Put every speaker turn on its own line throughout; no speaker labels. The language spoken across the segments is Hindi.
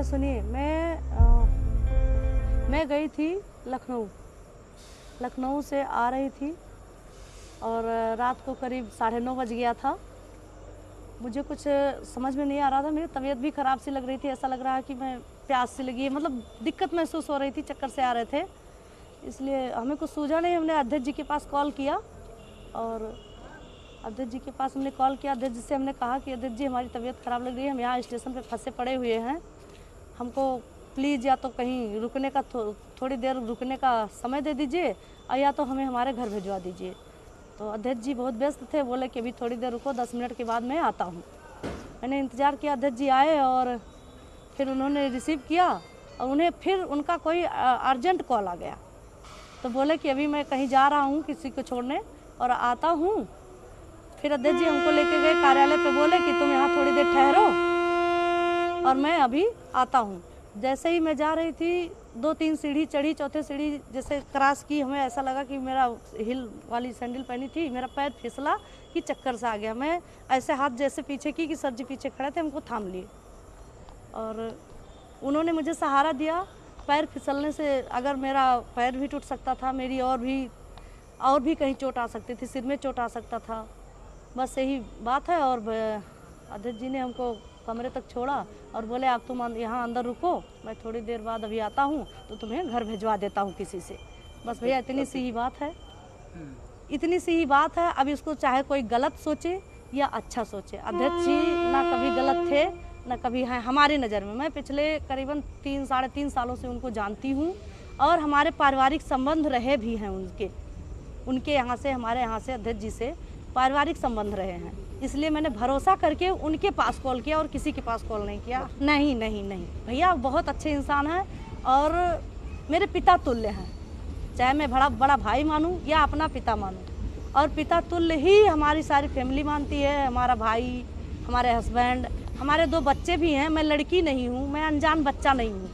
भैया सुनिए, मैं गई थी लखनऊ से आ रही थी और रात को करीब 9:30 बज गया था। मुझे कुछ समझ में नहीं आ रहा था, मेरी तबीयत भी ख़राब सी लग रही थी, ऐसा लग रहा है कि मैं प्यास सी लगी है, मतलब दिक्कत महसूस हो रही थी, चक्कर से आ रहे थे। इसलिए हमें कुछ सूझा नहीं, हमने अध्यक्ष जी के पास कॉल किया और अध्यक्ष जी के पास हमने कॉल किया। अध्यक्ष जी से हमने कहा कि अध्यक्ष जी हमारी तबीयत ख़राब लग रही है, हम यहाँ स्टेशन पे फंसे पड़े हुए हैं, हमको प्लीज़ या तो कहीं रुकने का थोड़ी देर रुकने का समय दे दीजिए और या तो हमें हमारे घर भिजवा दीजिए। तो अध्यक्ष जी बहुत व्यस्त थे, बोले कि अभी थोड़ी देर रुको, 10 मिनट के बाद मैं आता हूँ। मैंने इंतज़ार किया, अध्यक्ष जी आए और फिर उन्होंने रिसीव किया और उन्हें फिर उनका कोई अर्जेंट कॉल आ गया, तो बोले कि अभी मैं कहीं जा रहा हूँ किसी को छोड़ने और आता हूँ। फिर अध्यक्ष जी हमको लेके गए कार्यालय पे, बोले कि तुम यहाँ थोड़ी देर ठहरो और मैं अभी आता हूँ। जैसे ही मैं जा रही थी, 2-3 सीढ़ी चढ़ी, चौथे सीढ़ी जैसे क्रॉस की, हमें ऐसा लगा कि मेरा हिल वाली सैंडल पहनी थी, मेरा पैर फिसला कि चक्कर सा आ गया। मैं ऐसे हाथ जैसे पीछे की कि सर जी पीछे खड़े थे, हमको थाम लिए और उन्होंने मुझे सहारा दिया। पैर फिसलने से अगर मेरा पैर भी टूट सकता था, मेरी और भी कहीं चोट आ सकती थी, सिर में चोट आ सकता था, बस यही बात है। और अध्यक्ष जी ने हमको कमरे तक छोड़ा और बोले आप तुम यहाँ अंदर रुको, मैं थोड़ी देर बाद अभी आता हूँ तो तुम्हें घर भिजवा देता हूँ किसी से। बस भैया इतनी सी ही बात है, इतनी सी ही बात है। अब इसको चाहे कोई गलत सोचे या अच्छा सोचे, अध्यक्ष जी ना कभी गलत थे ना कभी हैं हमारी नज़र में। मैं पिछले करीबन 3-3.5 सालों से उनको जानती हूँ और हमारे पारिवारिक संबंध रहे भी हैं उनके यहाँ से, हमारे यहाँ से अध्यक्ष जी से पारिवारिक संबंध रहे हैं। इसलिए मैंने भरोसा करके उनके पास कॉल किया और किसी के पास कॉल नहीं किया। नहीं नहीं नहीं भैया बहुत अच्छे इंसान हैं और मेरे पिता तुल्य हैं, चाहे मैं बड़ा भाई मानूं या अपना पिता मानूं, और पिता तुल्य ही हमारी सारी फैमिली मानती है। हमारा भाई, हमारे हस्बैंड, हमारे 2 बच्चे भी हैं। मैं लड़की नहीं हूँ, मैं अनजान बच्चा नहीं हूँ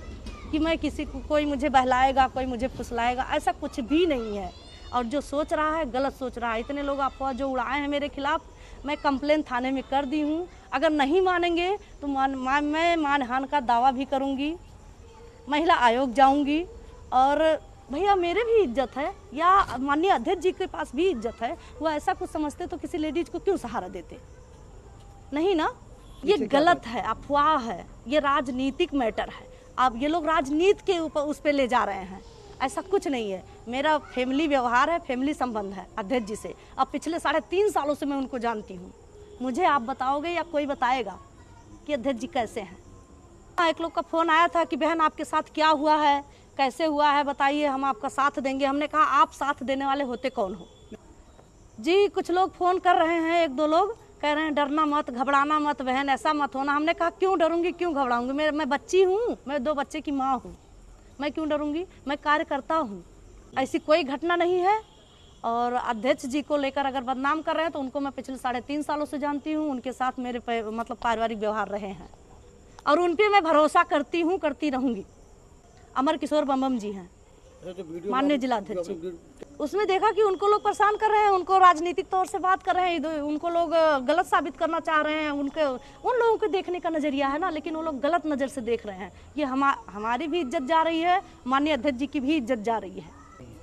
कि मैं किसी को कोई मुझे बहलाएगा, कोई मुझे फुसलाएगा, ऐसा कुछ भी नहीं है। और जो सोच रहा है गलत सोच रहा है। इतने लोग अफवाह जो उड़ाए हैं मेरे खिलाफ, मैं कंप्लेन थाने में कर दी हूँ। अगर नहीं मानेंगे तो मैं मानहानि का दावा भी करूँगी, महिला आयोग जाऊँगी। और भैया मेरे भी इज्जत है या माननीय अध्यक्ष जी के पास भी इज्जत है, वो ऐसा कुछ समझते तो किसी लेडीज को क्यों सहारा देते? नहीं ना, ये गलत है, अफवाह है, ये राजनीतिक मैटर है। अब ये लोग राजनीति के ऊपर उस पर ले जा रहे हैं, ऐसा कुछ नहीं है। मेरा फैमिली व्यवहार है, फैमिली संबंध है अध्यक्ष जी से। अब पिछले 3.5 सालों से मैं उनको जानती हूँ। मुझे आप बताओगे या कोई बताएगा कि अध्यक्ष जी कैसे हैं? एक लोग का फ़ोन आया था कि बहन आपके साथ क्या हुआ है, कैसे हुआ है बताइए, हम आपका साथ देंगे। हमने कहा आप साथ देने वाले होते कौन हो जी? कुछ लोग फ़ोन कर रहे हैं, 1-2 लोग कह रहे हैं डरना मत, घबराना मत बहन, ऐसा मत होना। हमने कहा क्यों डरूंगी, क्यों घबराऊंगी? मैं बच्ची हूँ, मैं 2 बच्चे की माँ हूँ, मैं क्यों डरूंगी? मैं कार्य करता हूँ, ऐसी कोई घटना नहीं है। और अध्यक्ष जी को लेकर अगर बदनाम कर रहे हैं तो उनको मैं पिछले 3.5 सालों से जानती हूँ, उनके साथ मेरे मतलब पारिवारिक व्यवहार रहे हैं और उन पर मैं भरोसा करती हूँ, करती रहूँगी। अमर किशोर बम जी हैं माननीय जिलाध्यक्ष जी, उसमें देखा कि उनको लोग परेशान कर रहे हैं, उनको राजनीतिक तौर से बात कर रहे हैं, उनको लोग गलत साबित करना चाह रहे हैं। उन लोगों के देखने का नज़रिया है ना, लेकिन वो लोग गलत नज़र से देख रहे हैं। ये हमारी भी इज्जत जा रही है, माननीय अध्यक्ष जी की भी इज्जत जा रही है।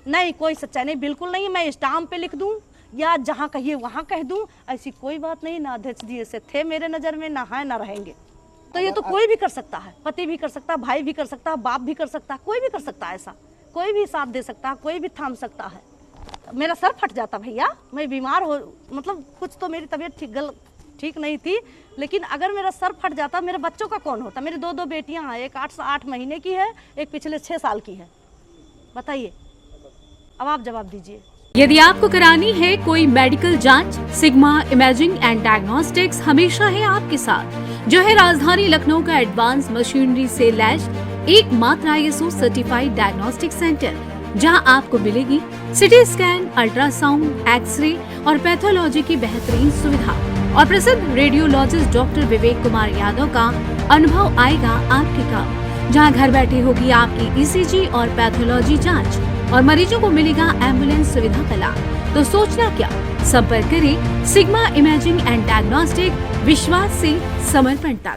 नहीं, कोई सच्चाई नहीं, बिल्कुल नहीं। मैं स्टाम्प पे लिख दूं या जहाँ कहिए वहाँ कह दूं, ऐसी कोई बात नहीं। ना अध्यक्ष जी ऐसे थे मेरे नज़र में, ना है ना रहेंगे। तो ये तो कोई भी कर सकता है, पति भी कर सकता है, भाई भी कर सकता है, बाप भी कर सकता है, कोई भी कर सकता है। ऐसा कोई भी साथ दे सकता है, कोई भी थाम सकता है। मेरा सर फट जाता भैया, मैं बीमार हो, मतलब कुछ तो मेरी तबीयत ठीक नहीं थी, लेकिन अगर मेरा सर फट जाता, मेरे बच्चों का कौन होता? मेरी 2 बेटियां हैं, एक 8 महीने की है, एक पिछले 6 साल की है। बताइए, अब आप जवाब दीजिए।
यदि आपको करानी है कोई मेडिकल जांच, सिग्मा इमेजिंग एंड डायग्नोस्टिक्स हमेशा है आपके साथ, जो है राजधानी लखनऊ का एडवांस मशीनरी से लैस एकमात्र ISO सर्टिफाइड डायग्नोस्टिक सेंटर, जहां आपको मिलेगी सिटी स्कैन, अल्ट्रासाउंड, एक्सरे और पैथोलॉजी की बेहतरीन सुविधा और प्रसिद्ध रेडियोलॉजिस्ट डॉक्टर विवेक कुमार यादव का अनुभव आएगा आपके काम, जहां घर बैठे होगी आपकी ECG और पैथोलॉजी जांच और मरीजों को मिलेगा एम्बुलेंस सुविधा का लाभ। तो सोचना क्या, संपर्क करें सिग्मा इमेजिंग एंड डायग्नोस्टिक, विश्वास से समर्पण तक।